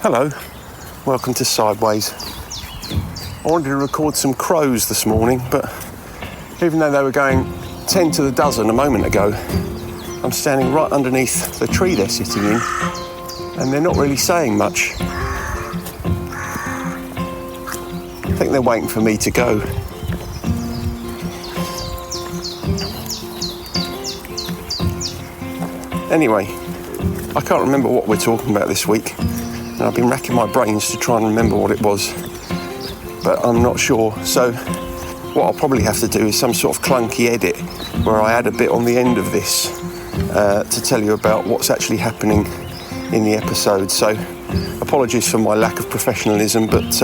Hello, welcome to Sideways. I wanted to record some crows this morning, but even though they were going 10 to the dozen a moment ago, I'm standing right underneath the tree they're sitting in, and they're not really saying much. I think they're waiting for me to go. Anyway, I can't remember what we're talking about this week, and I've been racking my brains to try and remember what it was, but I'm not sure. So what I'll probably have to do is some sort of clunky edit where I add a bit on the end of this to tell you about what's actually happening in the episode. So apologies for my lack of professionalism, but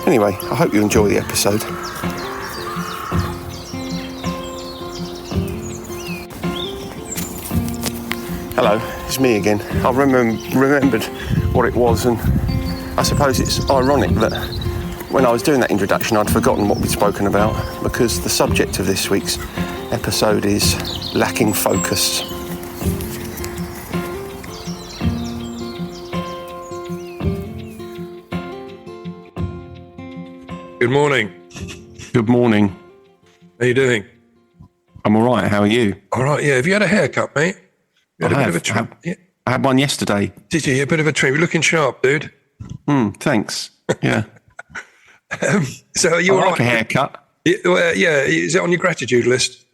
anyway, I hope you enjoy the episode. Hello, it's me again. I remembered what it was, and I suppose it's ironic that when I was doing that introduction I'd forgotten what we'd spoken about, because the subject of this week's episode is lacking focus. Good morning. Good morning. How you doing? I'm all right, how are you? All right, yeah. Have you had a haircut, mate? You had I a have. bit of a trim. Yeah. I had one yesterday. Did you? A bit of a trim. You're looking sharp, dude. Thanks. Yeah. So are you all I like right? a haircut. Yeah. Is it on your gratitude list?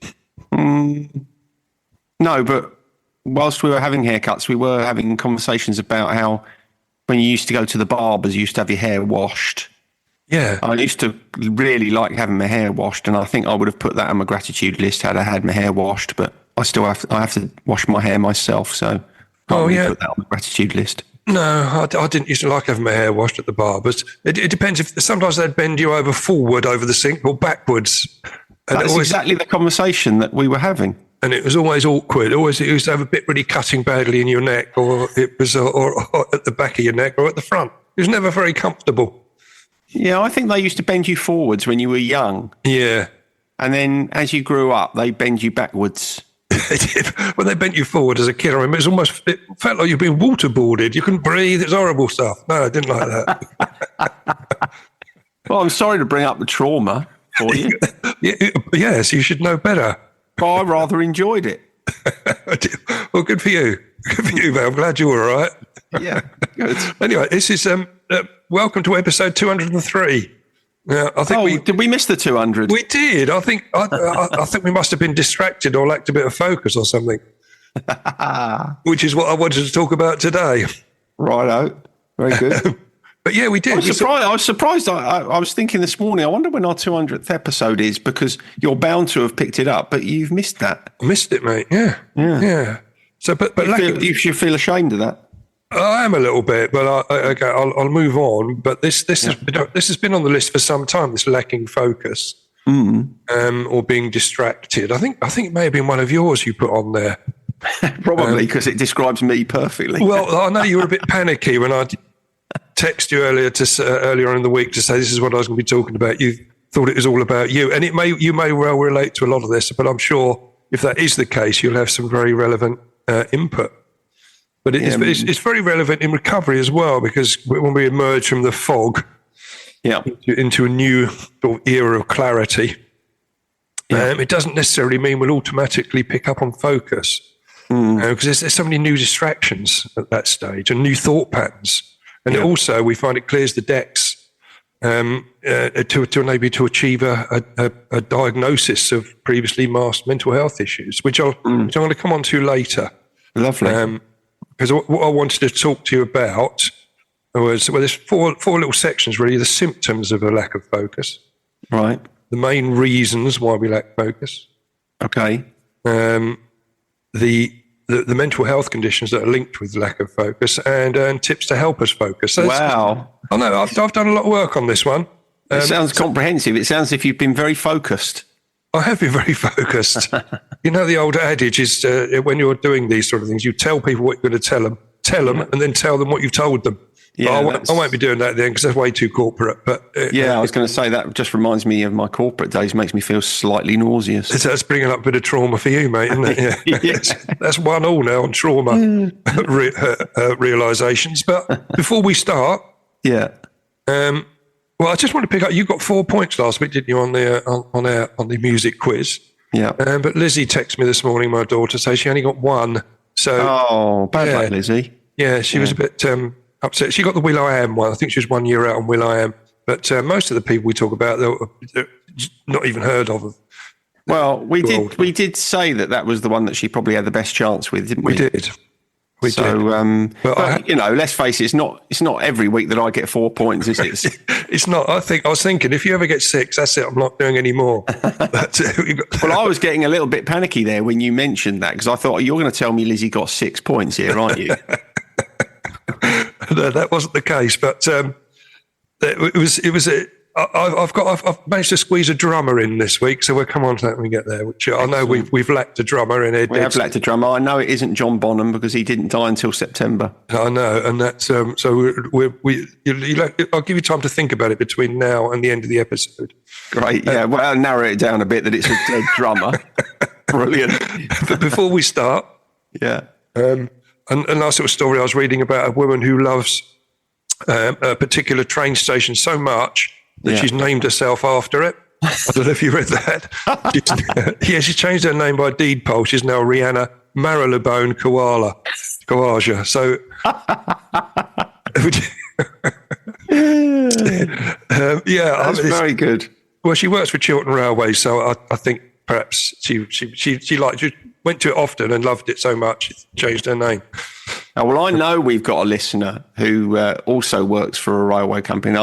No, but whilst we were having haircuts, we were having conversations about how when you used to go to the barbers, you used to have your hair washed. Yeah. I used to really like having my hair washed, and I think I would have put that on my gratitude list had I had my hair washed, but I have to wash my hair myself, so can't really put that on the gratitude list. No, I didn't used to like having my hair washed at the barbers. It depends. If sometimes they'd bend you over forward over the sink or backwards. And That's exactly the conversation that we were having. And it was always awkward. Always, it used to have a bit really cutting badly in your neck, or it was or at the back of your neck, or at the front. It was never very comfortable. Yeah, I think they used to bend you forwards when you were young. Yeah. And then as you grew up, they bend you backwards. They did. When they bent you forward as a kid, I remember it felt like you'd been waterboarded. You couldn't breathe. It's horrible stuff. No, I didn't like that. Well, I'm sorry to bring up the trauma for you. Yes, you should know better. But I rather enjoyed it. Well, good for you. Good for you, man. I'm glad you're all right. Yeah, good. Anyway, this is welcome to episode 203. I think did we miss the 200? We did. I think we must have been distracted or lacked a bit of focus or something. Which is what I wanted to talk about today. Righto. Very good. But yeah, we did. I was surprised. I was thinking this morning, I wonder when our 200th episode is, because you're bound to have picked it up, but you've missed that. I missed it, mate. Yeah. So, but you should feel ashamed of that. I am a little bit, but I'll move on. But this has been on the list for some time. This lacking focus, or being distracted. I think it may have been one of yours you put on there. Probably because it describes me perfectly. Well, I know you were a bit panicky when I texted you earlier on in the week to say this is what I was going to be talking about. You thought it was all about you, and you may well relate to a lot of this. But I'm sure if that is the case, you'll have some very relevant input. But it's very relevant in recovery as well, because when we emerge from the fog into a new sort of era of clarity, it doesn't necessarily mean we'll automatically pick up on focus, because there's so many new distractions at that stage and new thought patterns. And also we find it clears the decks to enable you to achieve a diagnosis of previously masked mental health issues, which I'm going to come on to later. Lovely. Because what I wanted to talk to you about was, there's four little sections, really. The symptoms of a lack of focus. Right. The main reasons why we lack focus. Okay. The mental health conditions that are linked with lack of focus, and tips to help us focus. So wow. I know, I've done a lot of work on this one. It sounds comprehensive. It sounds as if you've been very focused. I have been very focused. You know, the old adage is when you're doing these sort of things, you tell people what you're going to tell them, and then tell them what you've told them. Yeah, I won't be doing that then because that's way too corporate. But I was going to say that just reminds me of my corporate days. Makes me feel slightly nauseous. That's bringing up a bit of trauma for you, mate, isn't it? Yeah. That's 1-1 now on trauma realizations. But before we start, well, I just want to pick up. You got 4 points last week, didn't you, on the music quiz? Yeah. But Lizzie texted me this morning, my daughter, say she only got 1. So bad luck, Lizzie. Yeah, she was a bit upset. She got the Will I Am one. I think she was 1 year out on Will I Am. But most of the people we talk about, they're not even heard of. Well, we did say that was the one that she probably had the best chance with, didn't we? We did. But let's face it, it's not every week that I get 4 points, is it? It's not. I was thinking, if you ever get 6, that's it. I'm not doing any more. Well, I was getting a little bit panicky there when you mentioned that, because I thought, you're going to tell me Lizzie got 6 points here, aren't you? No, that wasn't the case. But it was. I've managed to squeeze a drummer in this week, so we'll come on to that when we get there. Which I know we've lacked a drummer in here. We have lacked a drummer. I know it isn't John Bonham because he didn't die until September. I know, and that's so. I'll give you time to think about it between now and the end of the episode. Great, yeah. Well, I'll narrow it down a bit that it's a drummer. Brilliant. But before we start, a nice little story I was reading about a woman who loves a particular train station so much that she's named herself after it. I don't know if you read that. She's changed her name by deed poll. She's now Rihanna Marylebone Kawaja. So, that's very good. Well, she works for Chiltern Railways, so I think perhaps she went to it often and loved it so much, it changed her name. Well, I know we've got a listener who also works for a railway company.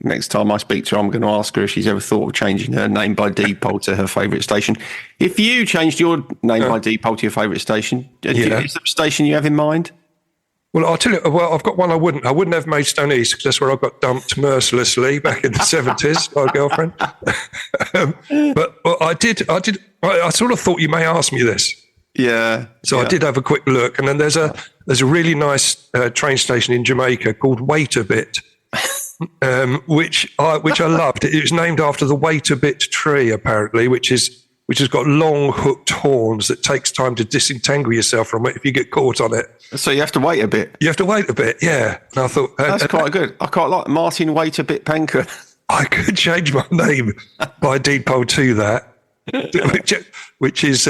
Next time I speak to her, I'm going to ask her if she's ever thought of changing her name by deed poll to her favourite station. If you changed your name by deed poll to your favourite station, is there a station you have in mind? Well, I'll tell you. Well, I've got one. I wouldn't have Maidstone East because that's where I got dumped mercilessly back in the 70s by a girlfriend. But I did. I sort of thought you may ask me this. Yeah. So I did have a quick look, and then there's a really nice train station in Jamaica called Waterboarded, which I loved. It was named after the Waterboard tree, apparently, which has got long hooked horns that takes time to disentangle yourself from it if you get caught on it. So you have to wait a bit. You have to wait a bit, yeah. And I thought that's quite good. I quite like Martin Waiterbit Pankhurst. I could change my name by deed poll to that, which is.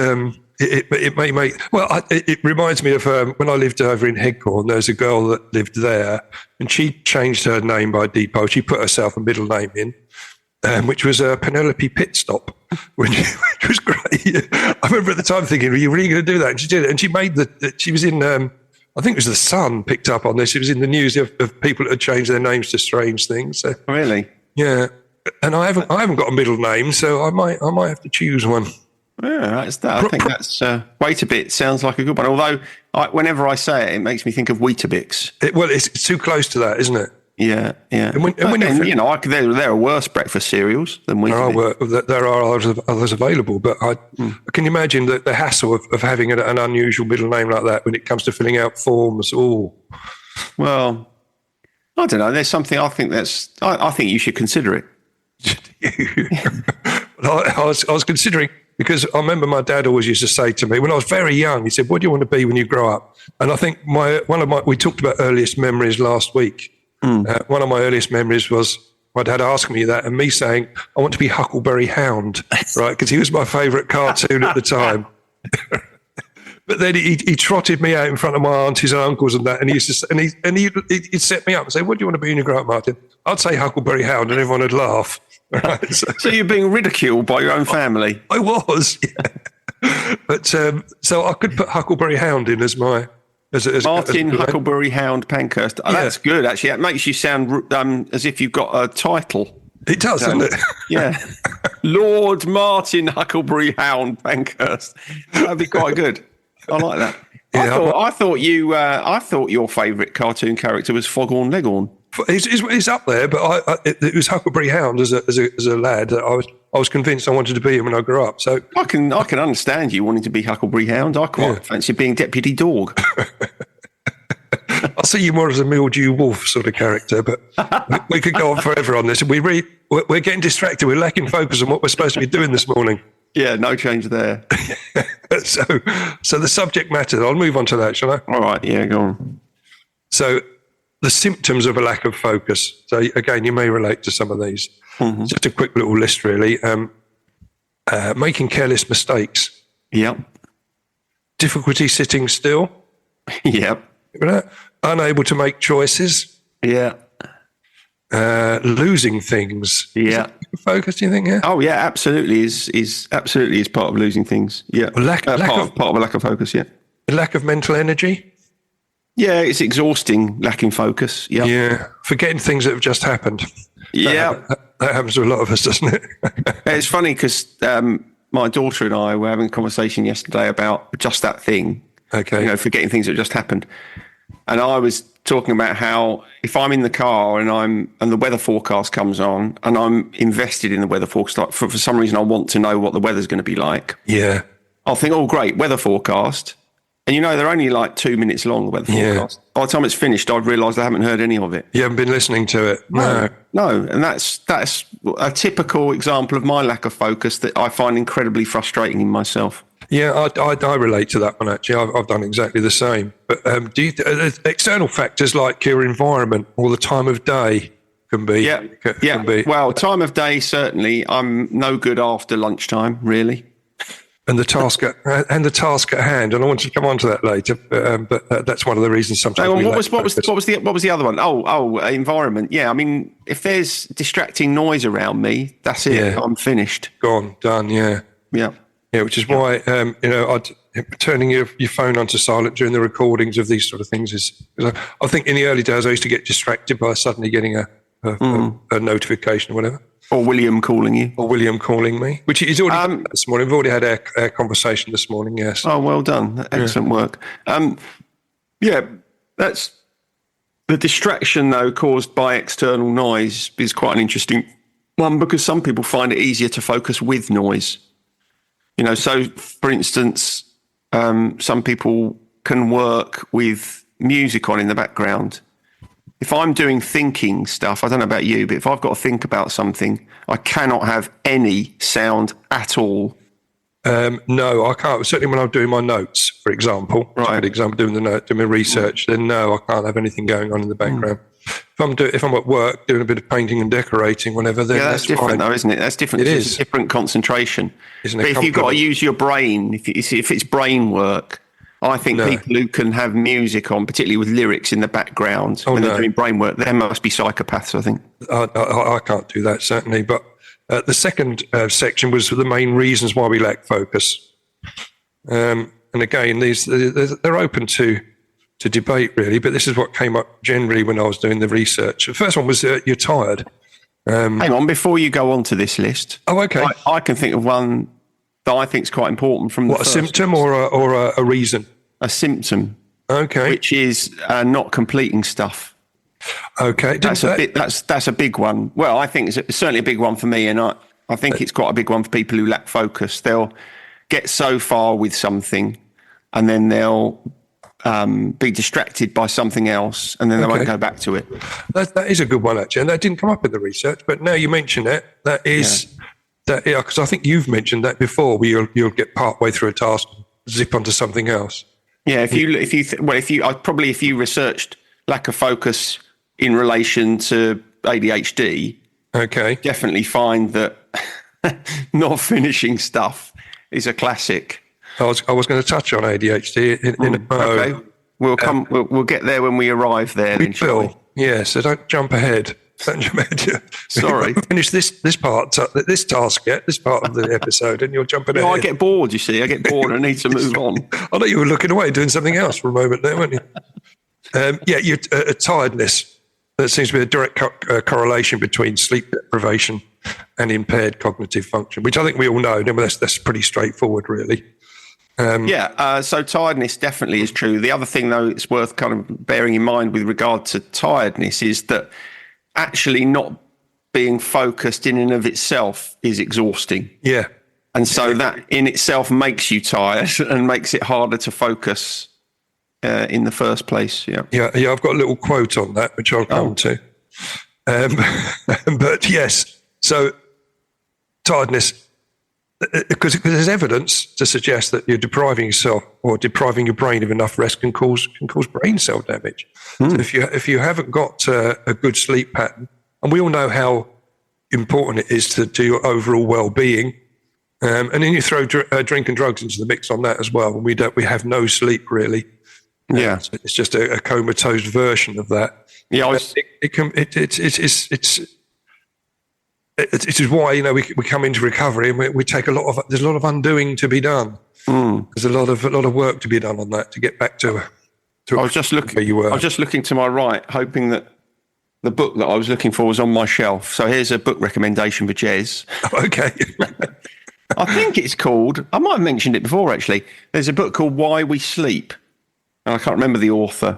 It may make it reminds me of when I lived over in Headcorn. There's a girl that lived there, and she changed her name by deed poll. She put herself a middle name in, which was Penelope Pitstop, which was great. I remember at the time thinking, "Are you really going to do that?" And she did it, and she made she was in. I think it was the Sun picked up on this. It was in the news of people that had changed their names to strange things. So, really? Yeah, and I haven't got a middle name, so I might have to choose one. Yeah, that's that. I think that's wait a bit sounds like a good one. Although whenever I say it, it makes me think of Weetabix. It's too close to that, isn't it? Yeah. There are worse breakfast cereals than Weetabix. There are others available, but I can imagine the hassle of having an unusual middle name like that when it comes to filling out forms. Oh, well, I don't know. There's something I think I think you should consider it. I was considering. Because I remember my dad always used to say to me when I was very young, he said, "What do you want to be when you grow up?" And I think we talked about earliest memories last week. One of my earliest memories was my dad asking me that and me saying, "I want to be Huckleberry Hound," right? Because he was my favourite cartoon at the time. But then he trotted me out in front of my aunties and uncles and that, and he used to, and he'd set me up and say, "What do you want to be when you grow up, Martin?" I'd say Huckleberry Hound, and everyone would laugh. Right, so you're being ridiculed by your own family. I was, yeah. But so I could put Huckleberry Hound in as my as Martin Huckleberry Hound Pankhurst. Oh, that's good, actually. That makes you sound as if you've got a title. It does, doesn't it? Yeah, Lord Martin Huckleberry Hound Pankhurst. That'd be quite good. I like that. Yeah, I thought your favourite cartoon character was Foghorn Leghorn. He's up there, but it was Huckleberry Hound as a lad that I was convinced I wanted to be him when I grew up. So I can understand you wanting to be Huckleberry Hound. I quite fancy being Deputy Dog. I see you more as a mildew wolf sort of character, but we could go on forever on this. We're getting distracted. We're lacking focus on what we're supposed to be doing this morning. Yeah, no change there. So the subject matter, I'll move on to that, shall I? All right, yeah, go on. So the symptoms of a lack of focus. So again, you may relate to some of these. Mm-hmm. Just a quick little list, really. Making careless mistakes. Yep. Difficulty sitting still. Yep. Unable to make choices. Yeah. Losing things. Yeah. Focus, do you think? Yeah. Oh yeah, absolutely is absolutely is part of losing things. Yeah. Part of a lack of focus. Yeah. Lack of mental energy. Yeah, it's exhausting, lacking focus. Yeah. Yeah. Forgetting things that have just happened. That happens to a lot of us, doesn't it? It's funny because my daughter and I were having a conversation yesterday about just that thing. Okay. Forgetting things that just happened. And I was talking about how if I'm in the car and the weather forecast comes on and I'm invested in the weather forecast, like for some reason I want to know what the weather's going to be like. Yeah. I'll think, oh, great, weather forecast. And they're only like 2 minutes long, the weather forecast. By the time it's finished, I've realised I haven't heard any of it. You haven't been listening to it? No. And that's a typical example of my lack of focus that I find incredibly frustrating in myself. Yeah, I relate to that one, actually. I've done exactly the same. But external factors like your environment or the time of day can be. Yeah. Well, time of day, certainly. I'm no good after lunchtime, really. And the task at hand, and I want to come on to that later. But that's one of the reasons sometimes. What was the other one? Oh, environment. Yeah, I mean, if there's distracting noise around me, that's it. Yeah. I'm finished. Gone, done. Yeah. Yeah. Yeah, which is why turning your phone onto silent during the recordings of these sort of things is. I think in the early days I used to get distracted by suddenly getting a notification or whatever. Or William calling you. Or William calling me, which is already this morning. We've already had our conversation this morning, yes. Oh, well done. Excellent work. That's the distraction, though, caused by external noise is quite an interesting one because some people find it easier to focus with noise. So, for instance, some people can work with music on in the background. If I'm doing thinking stuff, I don't know about you, but if I've got to think about something, I cannot have any sound at all. No, I can't. Certainly when I'm doing my notes, for example, doing my research, then no, I can't have anything going on in the background. If I'm at work doing a bit of painting and decorating, whenever, then that's different, fine. Though, isn't it? That's different. It's a different concentration. But if you've got to use your brain, if it's brain work, I think people who can have music on, particularly with lyrics in the background when they're doing brain work, they must be psychopaths, I think. I can't do that, certainly. But the second section was the main reasons why we lack focus. And again, they're open to debate, really, but this is what came up generally when I was doing the research. The first one was you're tired. Hang on, before you go on to this list. Oh, okay. I can think of one that I think is quite important from the first symptom list. or a reason? A symptom. Okay. Which is not completing stuff. Okay. That's a big one. Well, I think it's certainly a big one for me, and I think it's quite a big one for people who lack focus. They'll get so far with something, and then they'll be distracted by something else, and then they won't go back to it. That is a good one, actually, and that didn't come up in the research, but now you mention it, because I think you've mentioned that before, where you'll get part way through a task, zip onto something else. Yeah, if you researched lack of focus in relation to ADHD, definitely find that not finishing stuff is a classic. I was going to touch on ADHD. Okay, we'll get there when we arrive there. Then, shall we? Yeah, so don't jump ahead. Sorry. Finish this task yet, this part of the episode, and you're jumping ahead. I get bored, you see. I get bored. I need to move on. I know you were looking away, doing something else for a moment there, weren't you? Tiredness. There seems to be a direct correlation between sleep deprivation and impaired cognitive function, which I think we all know. That's pretty straightforward, really. So tiredness definitely is true. The other thing, though, it's worth kind of bearing in mind with regard to tiredness is that actually not being focused in and of itself is exhausting. Yeah. And so that in itself makes you tired and makes it harder to focus in the first place. Yeah. Yeah. I've got a little quote on that, which I'll come to. But yes, so tiredness, because there's evidence to suggest that you're depriving yourself or depriving your brain of enough rest can cause brain cell damage. So if you haven't got a good sleep pattern, and we all know how important it is to your overall well-being, and then you throw drink and drugs into the mix on that as well, and we have no sleep really. Yeah, it's just a comatose version of that. Yeah, it is why we come into recovery and we take there's a lot of undoing to be done. There's a lot of work to be done on that to get back to I was just looking where you were. I was just looking to my right, hoping that the book that I was looking for was on my shelf. So here's a book recommendation for Jez. Okay. I think it's called, I might have mentioned it before actually. There's a book called Why We Sleep. And I can't remember the author,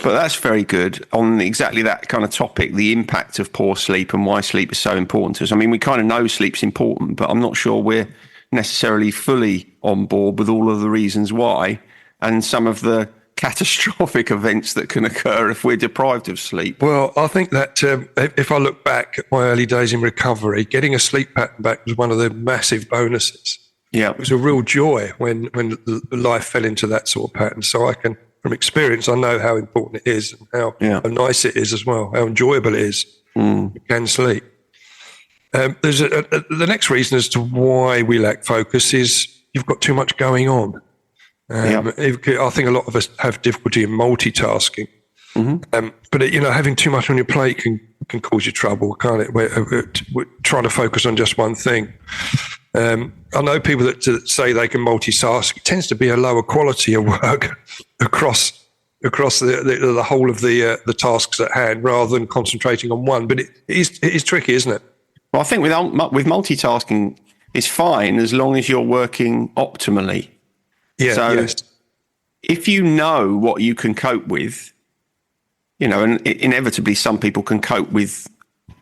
but that's very good on exactly that kind of topic, the impact of poor sleep and why sleep is so important to us. I mean, we kind of know sleep's important, but I'm not sure we're necessarily fully on board with all of the reasons why and some of the catastrophic events that can occur if we're deprived of sleep. Well, I think that if I look back at my early days in recovery, getting a sleep pattern back was one of the massive bonuses. Yeah, it was a real joy when life fell into that sort of pattern. So I can, from experience, I know how important it is and how nice it is as well, how enjoyable it is. You can sleep. There's the next reason as to why we lack focus is you've got too much going on. I think a lot of us have difficulty in multitasking. But having too much on your plate can cause you trouble, can't it? We're trying to focus on just one thing. I know people that say they can multitask. It tends to be a lower quality of work across the whole of the tasks at hand, rather than concentrating on one. But it is tricky, isn't it? Well, I think with multitasking, it's fine as long as you're working optimally. Yeah. So yes. if you know what you can cope with, and inevitably some people can cope with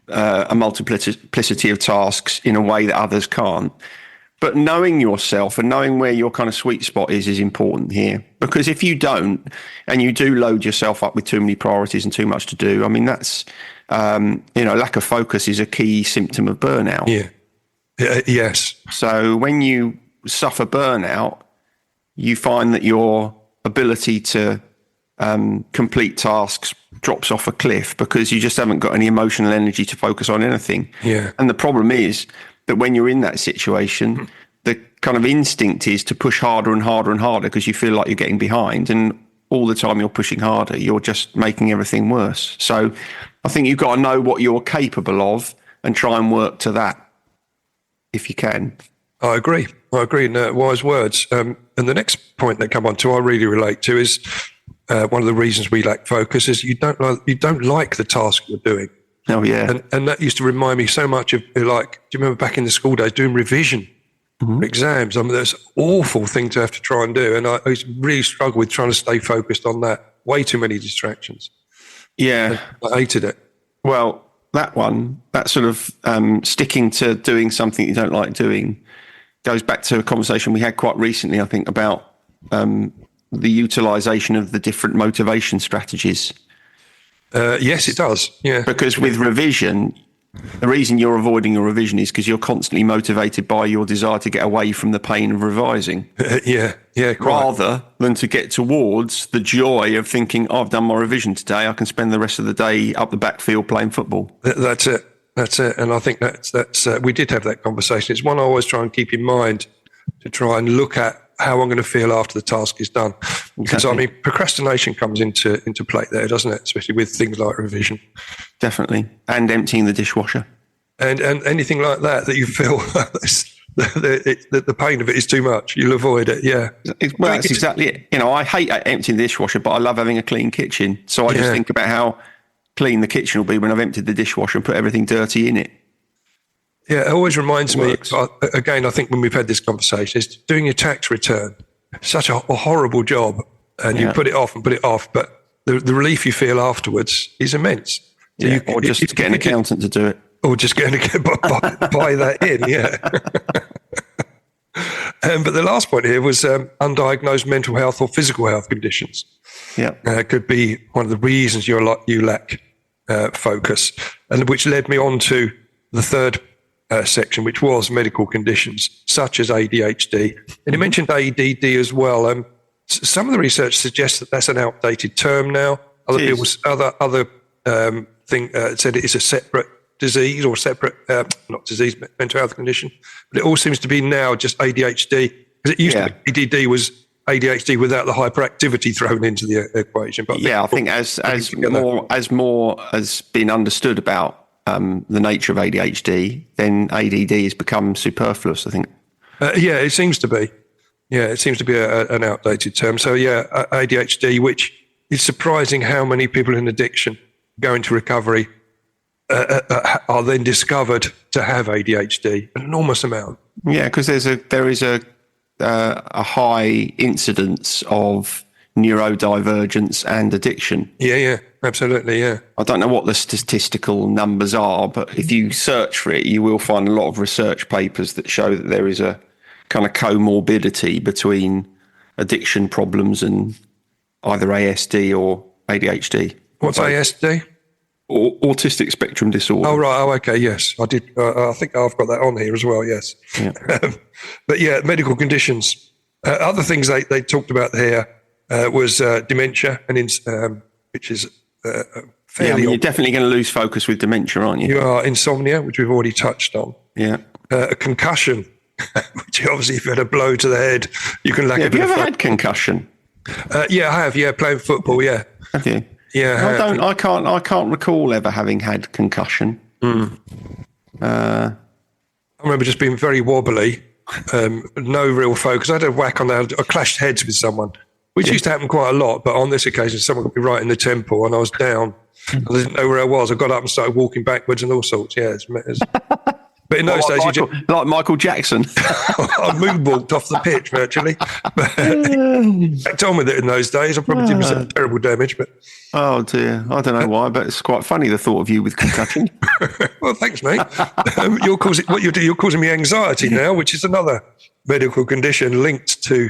a multiplicity of tasks in a way that others can't. But knowing yourself and knowing where your kind of sweet spot is important here. Because if you don't, and you do load yourself up with too many priorities and too much to do, I mean, that's, lack of focus is a key symptom of burnout. Yeah. Yes. So when you suffer burnout, you find that your ability to complete tasks drops off a cliff because you just haven't got any emotional energy to focus on anything. Yeah. And the problem is that when you're in that situation, the kind of instinct is to push harder and harder and harder because you feel like you're getting behind. And all the time you're pushing harder, you're just making everything worse. So I think you've got to know what you're capable of and try and work to that if you can. I agree. Wise words. And the next point that come on to I really relate to is one of the reasons we lack focus is you don't like the task you're doing. Oh yeah. And that used to remind me so much of, like, do you remember back in the school days doing revision for exams? I mean, that's an awful thing to have to try and do. And I used to really struggle with trying to stay focused on that. Way too many distractions. Yeah. I hated it. Well, that sort of sticking to doing something you don't like doing goes back to a conversation we had quite recently, I think, about the utilization of the different motivation strategies. Yes, it does. Yeah. Because with revision, the reason you're avoiding your revision is because you're constantly motivated by your desire to get away from the pain of revising. Yeah, quite. Rather than to get towards the joy of thinking, oh, I've done my revision today, I can spend the rest of the day up the backfield playing football. That's it. And I think that's we did have that conversation. It's one I always try and keep in mind to try and look at how I'm going to feel after the task is done. Because, I mean, procrastination comes into play there, doesn't it? Especially with things like revision. Definitely. And emptying the dishwasher. And anything like that you feel the pain of it is too much. You'll avoid it, yeah. Well, that's exactly it. I hate emptying the dishwasher, but I love having a clean kitchen. So I just think about how clean the kitchen will be when I've emptied the dishwasher and put everything dirty in it. Yeah, it always reminds me, again, I think when we've had this conversation, is doing your tax return. Such a horrible job, and you put it off, but the relief you feel afterwards is immense. Yeah, or just get an accountant to do it. Or just buy that in, yeah. But the last point here was undiagnosed mental health or physical health conditions. Yeah. Could be one of the reasons you lack focus, and which led me on to the third section, which was medical conditions such as ADHD. And you mentioned ADD as well. Some of the research suggests that that's an outdated term now. Other people, said it is a separate disease or separate, not disease, mental health condition. But it all seems to be now just ADHD, because it used to be ADD was ADHD without the hyperactivity thrown into the equation. But I think as more has been understood about the nature of ADHD, then ADD has become superfluous, I think. It seems to be. Yeah, it seems to be an outdated term. So ADHD, which is surprising how many people in addiction go into recovery are then discovered to have ADHD, an enormous amount. Yeah, because there is a high incidence of neurodivergence and addiction. Yeah, absolutely, yeah. I don't know what the statistical numbers are, but if you search for it, you will find a lot of research papers that show that there is a kind of comorbidity between addiction problems and either ASD or ADHD. What's ASD? Autistic spectrum disorder. Oh, right. Oh, okay. Yes, I did. I think I've got that on here as well. Yes. Yeah. But yeah, medical conditions. Other things they talked about here was dementia, and which is fairly. You're definitely going to lose focus with dementia, aren't you? You are insomnia, which we've already touched on. Yeah. A concussion, which obviously, if you had a blow to the head, you can lack a bit of. Have you ever had concussion? Yeah, I have. Yeah, playing football. Yeah. Have you? Yeah, I can't recall ever having had concussion. I remember just being very wobbly, no real focus. I had a whack on that. I clashed heads with someone, which used to happen quite a lot. But on this occasion, someone got me right in the temple, and I was down. I didn't know where I was. I got up and started walking backwards and all sorts. Yeah, but in those days, like Michael Jackson. I moonwalked off the pitch virtually. Backed on with it in those days. I probably did myself terrible damage. But oh dear, I don't know why, but it's quite funny the thought of you with concussion. Well, thanks, mate. You're causing me anxiety now, which is another medical condition linked to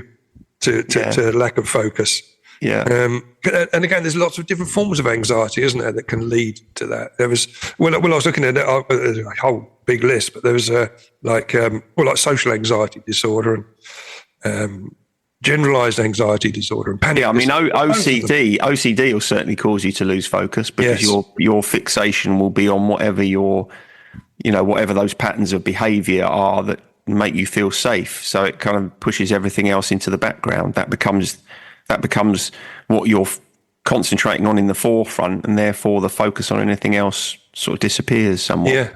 lack of focus. Yeah. And again, there's lots of different forms of anxiety, isn't there, that can lead to that. There was, when I was looking at it, there's a whole big list, but there was like social anxiety disorder and generalized anxiety disorder and panic. Yeah, I mean, OCD will certainly cause you to lose focus because your fixation will be on whatever whatever those patterns of behavior are that make you feel safe. So it kind of pushes everything else into the background. That becomes what you're concentrating on in the forefront, and therefore the focus on anything else sort of disappears somewhat.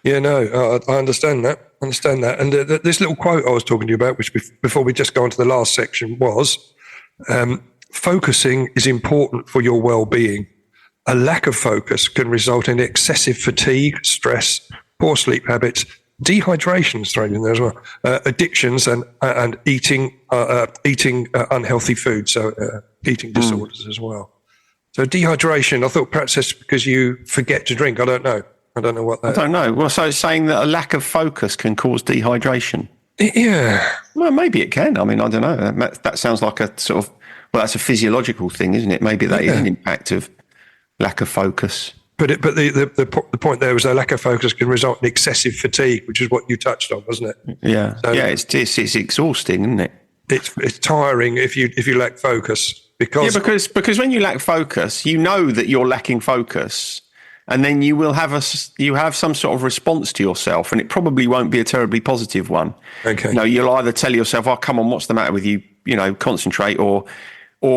Yeah, no, I understand that. And this little quote I was talking to you about, which before we just go on to the last section, was focusing is important for your well-being. A lack of focus can result in excessive fatigue, stress, poor sleep habits, dehydration is thrown in there as well, addictions, and eating unhealthy food, so eating disorders as well. So dehydration, I thought perhaps that's because you forget to drink. I don't know what that is. I don't know. Well, so it's saying that a lack of focus can cause dehydration. Yeah. Well, maybe it can. I mean, I don't know. That sounds like a sort of, that's a physiological thing, isn't it? Maybe that is an impact of lack of focus. But the point there was that lack of focus can result in excessive fatigue, which is what you touched on, wasn't it? Yeah. So it's exhausting, isn't it? It's tiring if you lack focus because when you lack focus, you know that you're lacking focus, and then you will have some sort of response to yourself, and it probably won't be a terribly positive one. Okay. You'll either tell yourself, "Oh, come on, what's the matter with you? Concentrate," or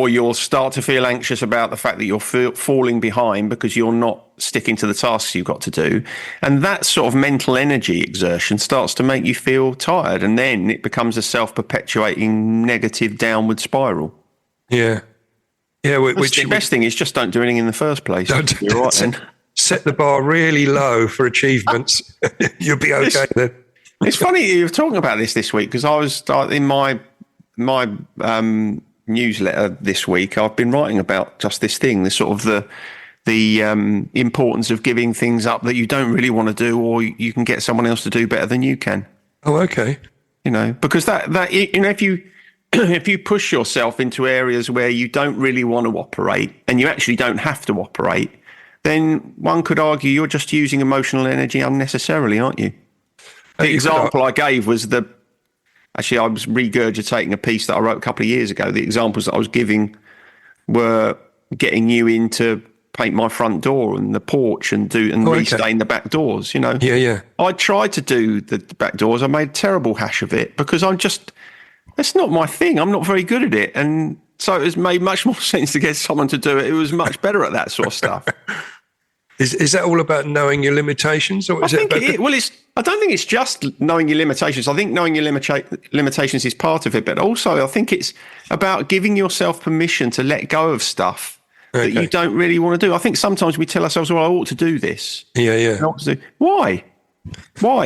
you'll start to feel anxious about the fact that you're falling behind because you're not sticking to the tasks you've got to do. And that sort of mental energy exertion starts to make you feel tired. And then it becomes a self-perpetuating negative downward spiral. Yeah. Yeah. The best thing is just don't do anything in the first place. You're right then. Set the bar really low for achievements. You'll be okay then. It's funny you're talking about this week, because I was in my newsletter this week, I've been writing about just this thing, the sort of the importance of giving things up that you don't really want to do, or you can get someone else to do better than you can. Oh, okay. because that if you if you push yourself into areas where you don't really want to operate and you actually don't have to operate, then one could argue you're just using emotional energy unnecessarily, aren't you? The example I gave was actually I was regurgitating a piece that I wrote a couple of years ago. The examples that I was giving were getting you in to paint my front door and the porch and restain the back doors, Yeah. I tried to do the back doors. I made a terrible hash of it because that's not my thing. I'm not very good at it. And so it made much more sense to get someone to do it who was much better at that sort of stuff. Is that all about knowing your limitations, or is it about I don't think it's just knowing your limitations. I think knowing your limitations is part of it, but also I think it's about giving yourself permission to let go of stuff that you don't really want to do. I think sometimes we tell ourselves, well, I ought to do this. Yeah. Why?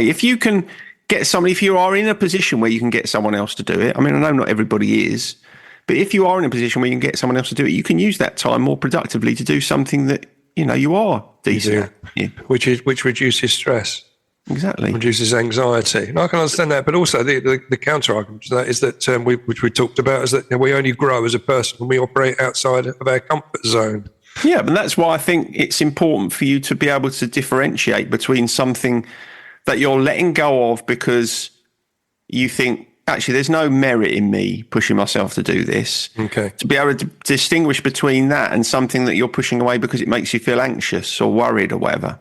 If you can get somebody, if you are in a position where you can get someone else to do it, I mean, I know not everybody is, but if you are in a position where you can get someone else to do it, you can use that time more productively to do something that, you are decent at. Yeah. Which reduces stress. Exactly. Reduces anxiety. And I can understand that, but also the counter argument to that is that, which we talked about, is that we only grow as a person when we operate outside of our comfort zone. Yeah, but that's why I think it's important for you to be able to differentiate between something that you're letting go of because you think, actually, there's no merit in me pushing myself to do this. Okay. To be able to distinguish between that and something that you're pushing away because it makes you feel anxious or worried or whatever.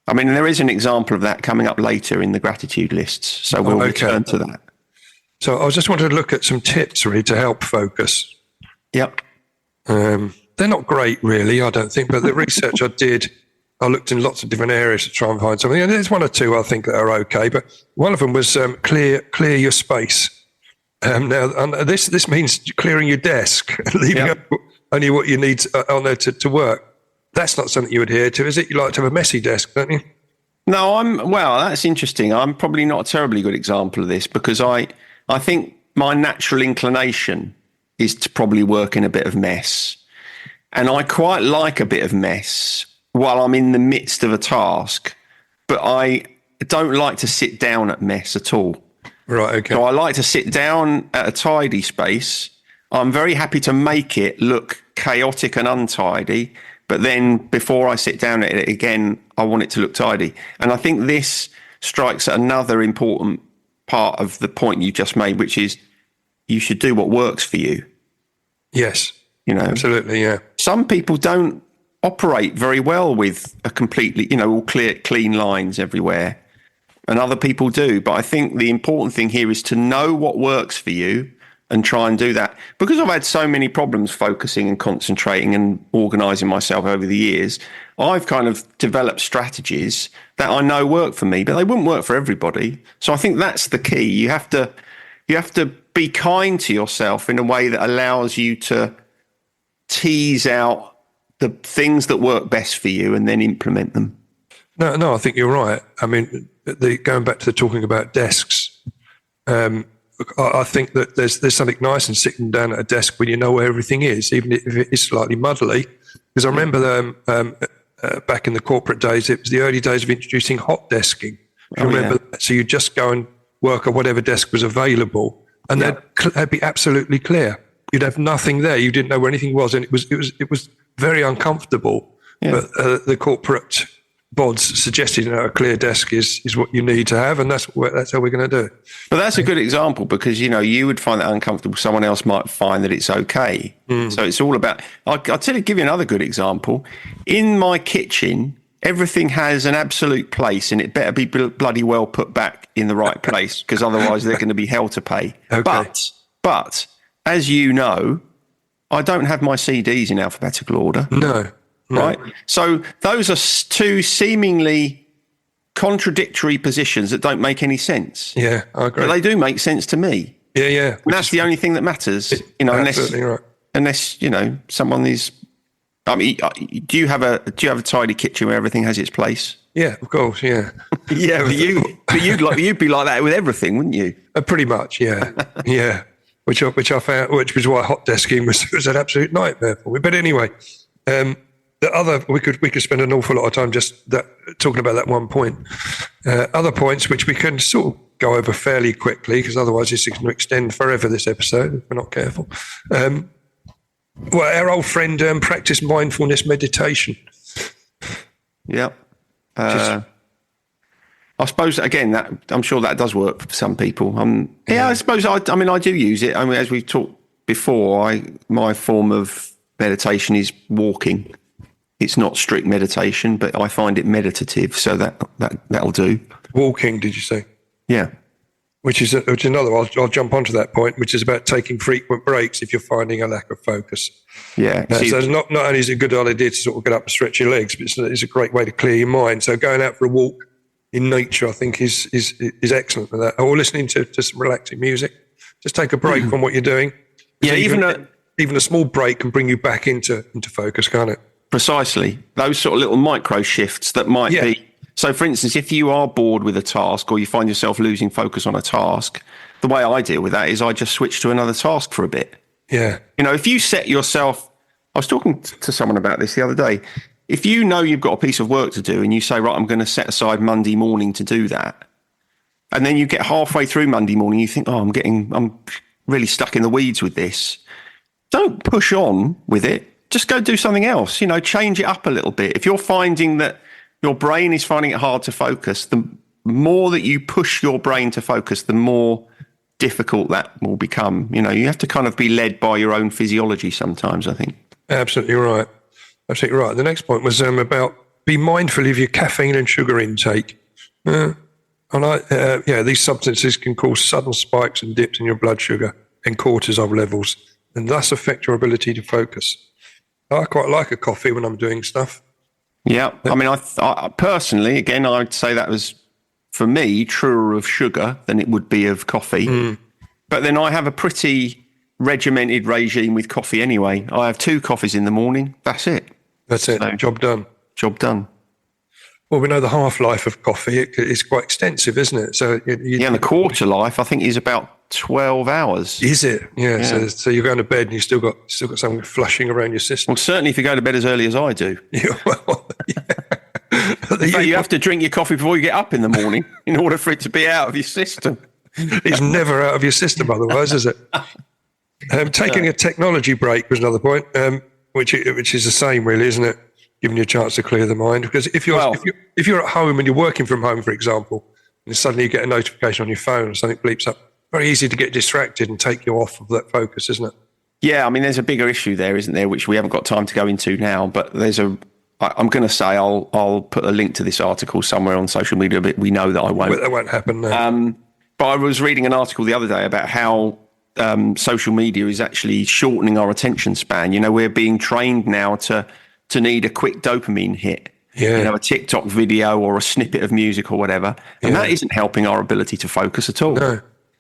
I mean, there is an example of that coming up later in the gratitude lists. So we'll return to that. So I just wanted to look at some tips really to help focus. Yep. They're not great really, I don't think, but the research I did, I looked in lots of different areas to try and find something. And there's one or two I think that are okay, but one of them was clear your space. Now, this means clearing your desk, leaving only what you need on there to work. That's not something you adhere to, is it? You like to have a messy desk, don't you? No, that's interesting. I'm probably not a terribly good example of this because I think my natural inclination is to probably work in a bit of mess. And I quite like a bit of mess while I'm in the midst of a task, but I don't like to sit down at mess at all. Right, okay. So I like to sit down at a tidy space. I'm very happy to make it look chaotic and untidy, but then before I sit down at it again, I want it to look tidy. And I think this strikes at another important part of the point you just made, which is you should do what works for you. Yes, absolutely, yeah. Some people don't operate very well with a completely, all clean lines everywhere. And other people do. But I think the important thing here is to know what works for you and try and do that. Because I've had so many problems focusing and concentrating and organising myself over the years, I've kind of developed strategies that I know work for me, but they wouldn't work for everybody. So I think that's the key. You have to be kind to yourself in a way that allows you to tease out the things that work best for you and then implement them. No, I think you're right. I mean, going back to talking about desks, I think that there's something nice in sitting down at a desk when you know where everything is, even if it is slightly muddly. Because I remember back in the corporate days, it was the early days of introducing hot desking. Remember that? So you just go and work at whatever desk was available, and they'd be absolutely clear. You'd have nothing there. You didn't know where anything was, and it was very uncomfortable. Yeah. But the corporate bods suggested a clear desk is what you need to have, and that's how we're going to do it. But that's a good example because you would find that uncomfortable. Someone else might find that it's okay. So it's all about. I'll give you another good example. In my kitchen, everything has an absolute place, and it better be bloody well put back in the right place because otherwise they're going to be hell to pay. Okay. But as you know, I don't have my CDs in alphabetical order. No. Right. So those are two seemingly contradictory positions that don't make any sense. Yeah, I agree. But they do make sense to me. Yeah. And that's the only thing that matters. Absolutely right. Unless someone is. I mean, do you have a tidy kitchen where everything has its place? Yeah, of course. Yeah. Yeah, but you'd be like that with everything, wouldn't you? Pretty much. Yeah. Yeah. Which I found, which was why hot desking was an absolute nightmare for me. But anyway. We could spend an awful lot of time just talking about that one point. Other points which we can sort of go over fairly quickly because otherwise this is going to extend forever, this episode, if we're not careful. Well, our old friend practiced mindfulness meditation. Yeah. I suppose, again, that I'm sure that does work for some people. I suppose, I do use it. I mean, as we've talked before, my form of meditation is walking. It's not strict meditation, but I find it meditative, so that'll do. Walking, did you say? Yeah. Which is another, I'll jump onto that point, which is about taking frequent breaks if you're finding a lack of focus. Yeah. So not only is it a good idea to sort of get up and stretch your legs, but it's a great way to clear your mind. So going out for a walk in nature, I think, is excellent for that. Or listening to some relaxing music. Just take a break from what you're doing. Yeah, even a small break can bring you back into focus, can't it? Precisely. Those sort of little micro shifts that might be. So, for instance, if you are bored with a task or you find yourself losing focus on a task, the way I deal with that is I just switch to another task for a bit. Yeah. If you set yourself, I was talking to someone about this the other day. If you know you've got a piece of work to do and you say, right, I'm going to set aside Monday morning to do that. And then you get halfway through Monday morning, you think, I'm really stuck in the weeds with this. Don't push on with it. Just go do something else, change it up a little bit. If you're finding that your brain is finding it hard to focus, the more that you push your brain to focus, the more difficult that will become. You have to kind of be led by your own physiology sometimes, I think. Absolutely right. Absolutely right. The next point was about be mindful of your caffeine and sugar intake. These substances can cause sudden spikes and dips in your blood sugar and cortisol levels, and thus affect your ability to focus. I quite like a coffee when I'm doing stuff. Yeah, I mean, I personally, again, I'd say that was, for me, truer of sugar than it would be of coffee. But then I have a pretty regimented regime with coffee anyway. I have 2 coffees in the morning. That's it. That's it. Job done. Job done. Well, we know the half-life of coffee is quite extensive, isn't it? So and the quarter life, I think, is about 12 hours. Is it? Yeah. So you're going to bed and you've still got something flushing around your system. Well, certainly if you go to bed as early as I do. Yeah. You have to drink your coffee before you get up in the morning in order for it to be out of your system. It's never out of your system otherwise, is it? Taking a technology break was another point, which is the same, really, isn't it? Giving you a chance to clear the mind. Because if you're at home and you're working from home, for example, and suddenly you get a notification on your phone and something bleeps up, very easy to get distracted and take you off of that focus, isn't it? Yeah, I mean, there's a bigger issue there, isn't there, which we haven't got time to go into now, but I'm going to say I'll put a link to this article somewhere on social media, but we know that I won't. That won't happen, no. But I was reading an article the other day about how social media is actually shortening our attention span. We're being trained now to need a quick dopamine hit. Yeah. A TikTok video or a snippet of music or whatever. And that isn't helping our ability to focus at all.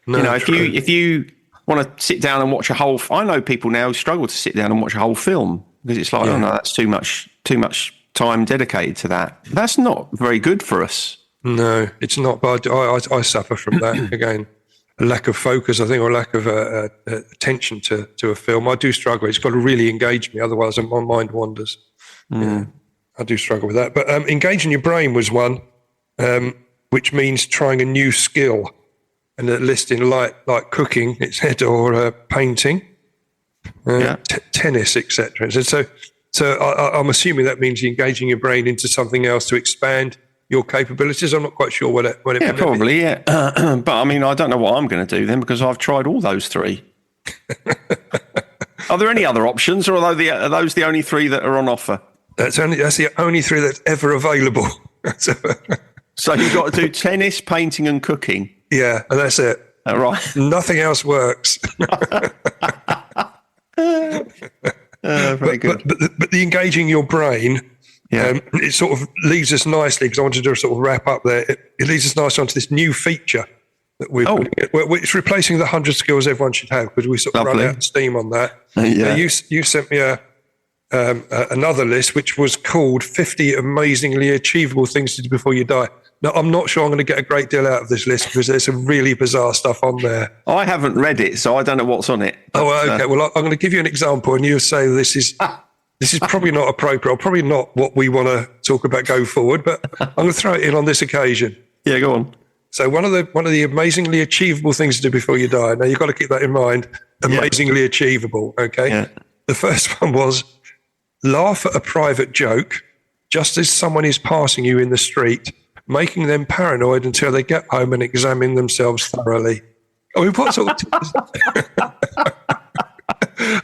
No, if you want to sit down and watch I know people now who struggle to sit down and watch a whole film because it's like, oh no, that's too much time dedicated to that. That's not very good for us. No, it's not. But I suffer from that again. A lack of focus, I think, or lack of attention to a film. I do struggle. It's got to really engage me, otherwise my mind wanders. Yeah, I do struggle with that. But engaging your brain was one, which means trying a new skill, and listing like cooking, or painting, tennis, etc. So I'm assuming that means you're engaging your brain into something else to expand your capabilities. I'm not quite sure what it means. Probably, yeah. But I mean, I don't know what I'm going to do then because I've tried all those 3. Are there any other options, or are those the only 3 that are on offer? That's the only 3 that's ever available. So you've got to do tennis, painting, and cooking. Yeah, and that's it. All right. Nothing else works. Very good. But the engaging your brain, it sort of leads us nicely, because I wanted to sort of wrap up there. It leads us nicely onto this new feature that it's replacing the 100 skills everyone should have, because we sort of run out of steam on that. You sent me another list, which was called 50 amazingly achievable things to do before you die. Now, I'm not sure I'm going to get a great deal out of this list because there's some really bizarre stuff on there. I haven't read it, so I don't know what's on it. But, okay. Well, I'm going to give you an example, and you'll say this is probably not appropriate, or probably not what we want to talk about go forward, but I'm going to throw it in on this occasion. Yeah, go on. So one of the amazingly achievable things to do before you die. Now you've got to keep that in mind. Amazingly achievable. Okay. Yeah. The first one was laugh at a private joke just as someone is passing you in the street, making them paranoid until they get home and examine themselves thoroughly. I mean, what sort of...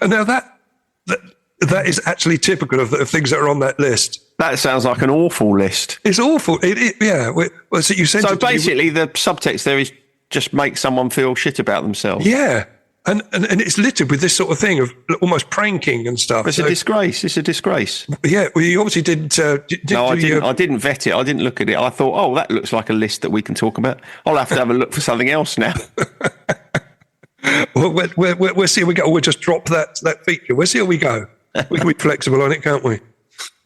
And now that is actually typical of things that are on that list. That sounds like an awful list. It's awful. Yeah. Well, so you sent So it to me. basically, the subtext there is just make someone feel shit about themselves. Yeah. And it's littered with this sort of thing of almost pranking and stuff. It's a disgrace. It's a disgrace. Yeah. Well, you obviously didn't. No, I didn't. I didn't vet it. I didn't look at it. I thought, oh, that looks like a list that we can talk about. I'll have to have a look for something else now. Well, we'll see how we go. We'll just drop that feature. We'll see how we go. We can be flexible on it, can't we?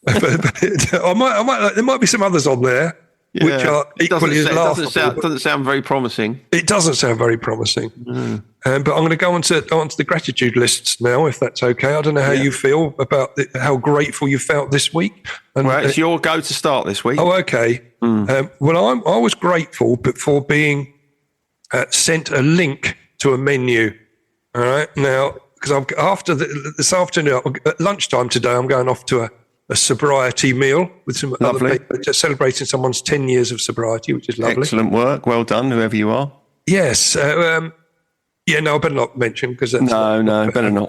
But I might. There might be some others on there which are equally as laughable. Doesn't sound very promising. It doesn't sound very promising. But I'm going to go on to the gratitude lists now, if that's okay. I don't know how you feel about how grateful you felt this week. And, well, it's your go to start this week. Oh, okay. Well, I was grateful for being sent a link to a menu. All right. Now, because after this afternoon, at lunchtime today, I'm going off to a sobriety meal with some other people, just celebrating someone's 10 years of sobriety, which is lovely. Excellent work. Well done, whoever you are. Yes. I better not mention because that's better not.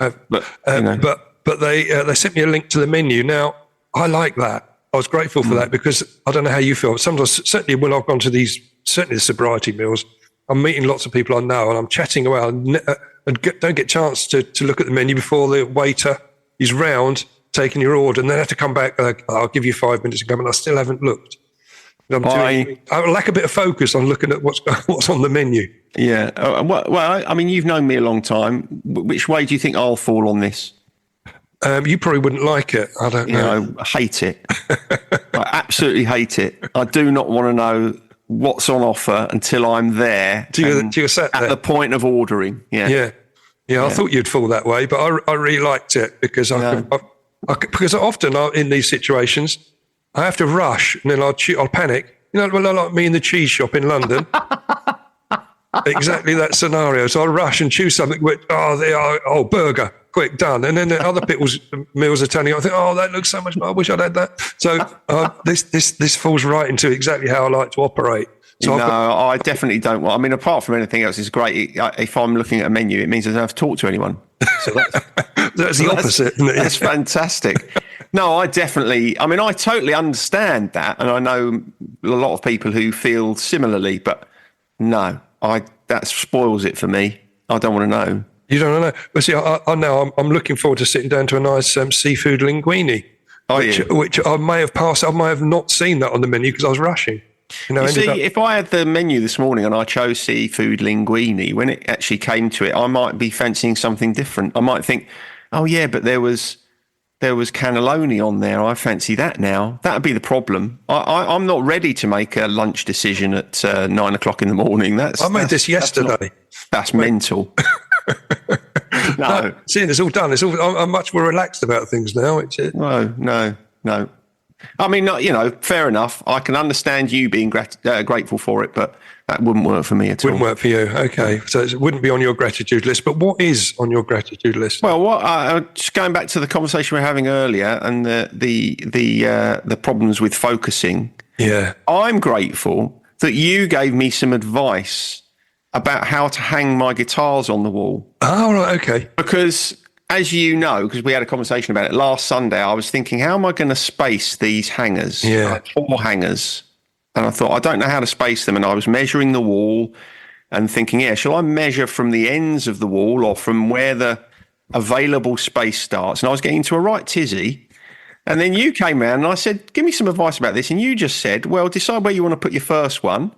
But they sent me a link to the menu. Now, I like that. I was grateful for that because I don't know how you feel. Sometimes, certainly when I've gone to certainly the sobriety meals, I'm meeting lots of people I know and I'm chatting around and don't get a chance to look at the menu before the waiter is round taking your order, and then have to come back. I'll give you 5 minutes and come, and I still haven't looked. I lack a bit of focus on looking at what's on the menu. Yeah. Well, I mean, you've known me a long time. Which way do you think I'll fall on this? You probably wouldn't like it. I don't know. I hate it. I absolutely hate it. I do not want to know what's on offer until I'm there. You're sat there at the point of ordering. Yeah. I thought you'd fall that way, but I really liked it because because often in these situations I have to rush and then I'll panic. Like me in the cheese shop in London. Exactly that scenario. So I'll rush and choose something which burger, quick, done. And then the other people's meals are turning up. I think, that looks so much. I wish I'd had that. So this falls right into exactly how I like to operate. So I definitely don't want. I mean, apart from anything else, it's great. If I'm looking at a menu, it means I don't have to talk to anyone. So that's the opposite. Isn't it? That's fantastic. No, I totally understand that, and I know a lot of people who feel similarly. But no, that spoils it for me. I don't want to know. You don't know. But see, I'm looking forward to sitting down to a nice seafood linguine, which I may have passed. I may have not seen that on the menu because I was rushing. If I had the menu this morning and I chose seafood linguine, when it actually came to it, I might be fancying something different. I might think, oh yeah, but there was cannelloni on there. I fancy that now. That would be the problem. I'm not ready to make a lunch decision at 9 o'clock in the morning. I made this yesterday. That's mental. No. Seeing it's all done. I'm much more relaxed about things now. No. I mean, fair enough. I can understand you being grateful for it, but that wouldn't work for me at all. Wouldn't work for you. Okay. So it wouldn't be on your gratitude list. But what is on your gratitude list? Well, just going back to the conversation we were having earlier and the problems with focusing. Yeah. I'm grateful that you gave me some advice about how to hang my guitars on the wall. Oh, right. Okay. Because, as you know, because we had a conversation about it last Sunday, I was thinking, how am I going to space these hangers? Yeah. 4 hangers. And I thought, I don't know how to space them. And I was measuring the wall and thinking, shall I measure from the ends of the wall or from where the available space starts? And I was getting into a right tizzy. And then you came around and I said, give me some advice about this. And you just said, well, decide where you want to put your first one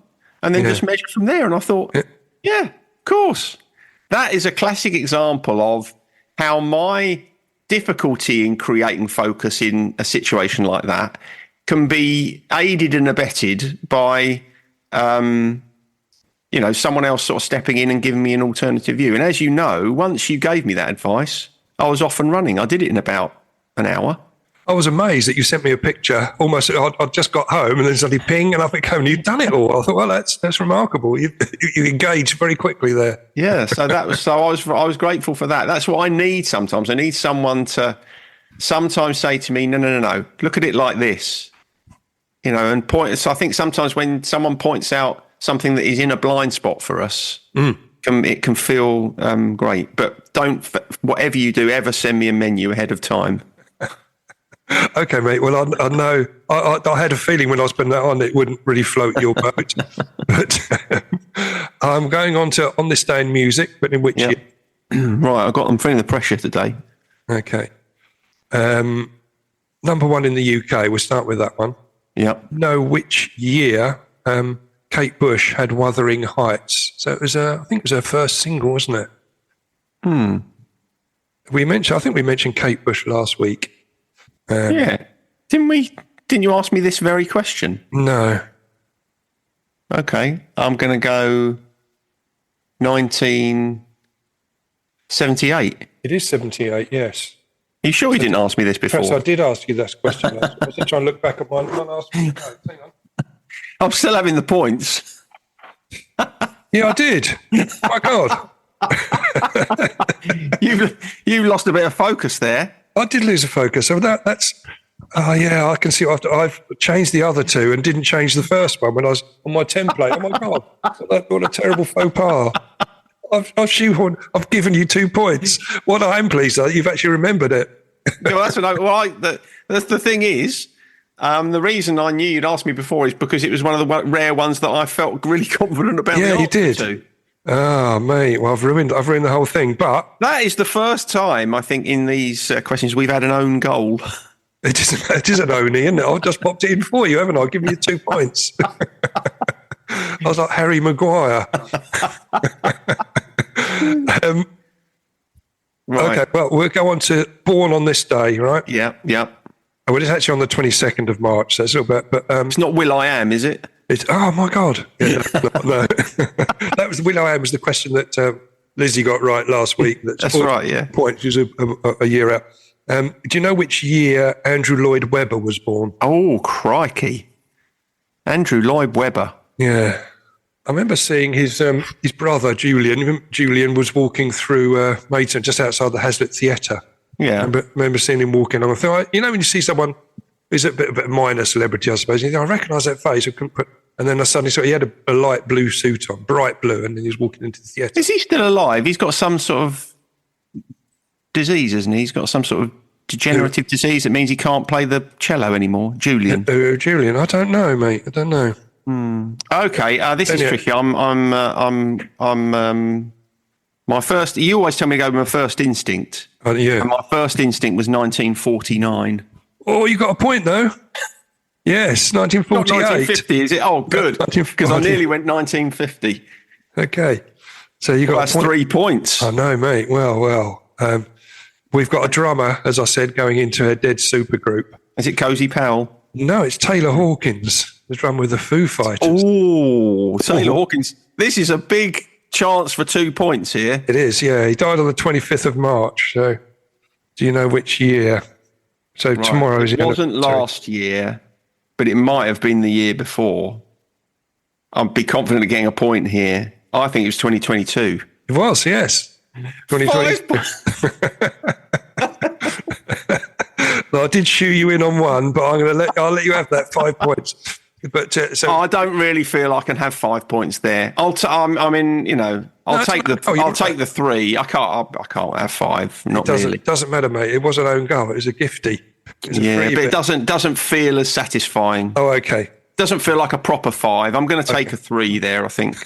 and then just measure from there. And I thought, yeah, of course. That is a classic example of how my difficulty in creating focus in a situation like that can be aided and abetted by, someone else sort of stepping in and giving me an alternative view. And as you know, once you gave me that advice, I was off and running. I did it in about an hour. I was amazed that you sent me a picture. Almost, I'd just got home, and then suddenly ping, and I think, "Oh, you've done it all." I thought, "Well, that's remarkable. You engaged very quickly there." Yeah, so I was grateful for that. That's what I need sometimes. I need someone to sometimes say to me, no, look at it like this, and point. So I think sometimes when someone points out something that is in a blind spot for us, it can feel great. But don't, whatever you do, ever send me a menu ahead of time. Okay, mate. Well, I know I had a feeling when I was putting that on, it wouldn't really float your boat. But I'm going on to On This Day in Music, but in which year? Right, I'm feeling the pressure today. Okay. Number one in the UK. We'll start with that one. Yeah. Know which year Kate Bush had Wuthering Heights? So it was I think it was her first single, wasn't it? I think we mentioned Kate Bush last week. Yeah. Didn't you ask me this very question? No. Okay. I'm going to go 1978. It is 78, yes. Are you sure you didn't ask me this before? Perhaps I did ask you this question. I was trying to look back at mine. Hang on. I'm still having the points. Yeah, I did. My God. You lost a bit of focus there. I did lose a focus. So that's... Oh, yeah, I can see I've changed the other two and didn't change the first one when I was on my template. Oh, my God. What a terrible faux pas. I've given you 2 points. What I am pleased that you've actually remembered it. No, that's the thing is, the reason I knew you'd asked me before is because it was one of the rare ones that I felt really confident about. Yeah, you did. To. Oh, mate. Well, I've ruined the whole thing. But that is the first time I think in these questions we've had an own goal. It is an only, isn't it? I've just popped it in for you, haven't I? I've given you 2 points. I was like Harry Maguire. Right. Okay, well, we'll go on to Born on This Day, right? Yeah. Oh, well, it's actually on the 22nd of March, so it's a little bit, but... it's not Will I Am, is it? Oh, my God. Yeah, no. That was Will I Am was the question that Lizzie got right last week. That's right, yeah. Point, she was a year out. Do you know which year Andrew Lloyd Webber was born? Oh, crikey. Andrew Lloyd Webber. Yeah. I remember seeing his brother, Julian. Julian was walking through Maidstone, just outside the Hazlitt Theatre. Yeah. I remember seeing him walking along. I thought, when you see someone who's a bit of a minor celebrity, I suppose, you think, I recognise that face. And then I suddenly saw he had a light blue suit on, bright blue, and then he was walking into the theatre. Is he still alive? He's got some sort of disease, isn't he? He's got some sort of degenerative disease that means he can't play the cello anymore. Julian. Julian, I don't know, mate. I don't know. Okay, this is tricky. My first. You always tell me to go with my first instinct. Yeah. And my first instinct was 1949. Oh, you got a point though. Yes, 1948. Not 1950, is it? Oh, good. Because I nearly went 1950. Okay, so you got. That's 3 points. I know, mate. Well. We've got a drummer, as I said, going into a dead supergroup. Is it Cozy Powell? No, it's Taylor Hawkins, the drummer with the Foo Fighters. Oh, Taylor Hawkins. This is a big chance for 2 points here. It is, yeah. He died on the 25th of March. So do you know which year? So right. Tomorrow is... It wasn't last year, but it might have been the year before. I'd be confident of getting a point here. I think it was 2022. It was, yes. 2020. Well, I did shoe you in on one, but I'll let you have that 5 points. But so I don't really feel I can have 5 points there. I'll take the 3. I can't have 5. Not really. It doesn't matter, mate. It was an own goal. It was a gifty. But it doesn't feel as satisfying. Oh, okay. Doesn't feel like a proper 5. I'm going to take a 3 there, I think.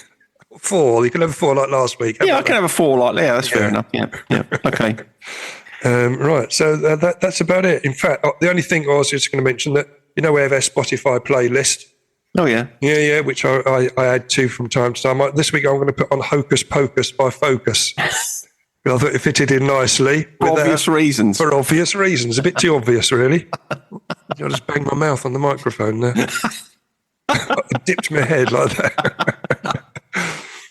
4. You can have a 4 like last week. Yeah, I can have a 4 like that. That's fair enough. Yeah. Okay. Right. So that's about it. In fact, the only thing I was just going to mention that, we have our Spotify playlist. Oh, yeah. Yeah, which I add to from time to time. This week I'm going to put on Hocus Pocus by Focus. I thought it fitted in nicely. For obvious reasons. For obvious reasons. A bit too obvious, really. I just banged my mouth on the microphone there. I dipped my head like that.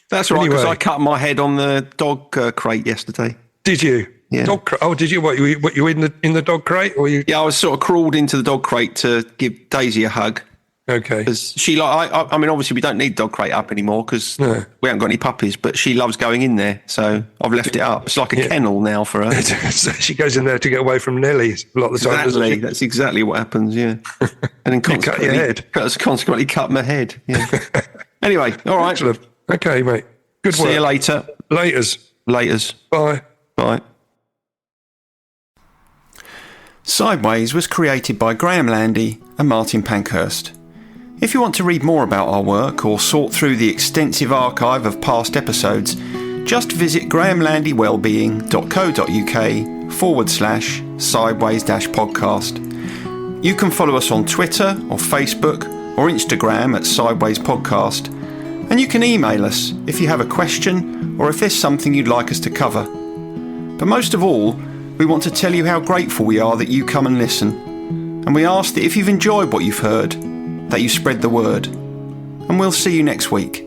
That's right, because I cut my head on the dog crate yesterday. Did you? Yeah. Dog crate. Oh, did you? What you in the dog crate, or you? Yeah, I was sort of crawled into the dog crate to give Daisy a hug. Okay. Because she I mean, obviously we don't need dog crate up anymore because we haven't got any puppies. But she loves going in there, so I've left it up. It's like a kennel now for her. So she goes in there to get away from Nelly a lot of the time. Exactly. That's exactly what happens. Yeah. And then cut your head. Consequently, cut my head. Yeah. Anyway, all right. Excellent. Okay, mate. Good work. See you later. Laters. Bye. Bye. Sideways was created by Graham Landy and Martin Pankhurst. If you want to read more about our work or sort through the extensive archive of past episodes, just visit grahamlandy-wellbeing.co.uk/sideways-podcast. You can follow us on Twitter or Facebook or Instagram at Sideways Podcast, and you can email us if you have a question or if there's something you'd like us to cover. But most of all, we want to tell you how grateful we are that you come and listen, and we ask that if you've enjoyed what you've heard, that you spread the word. And we'll see you next week.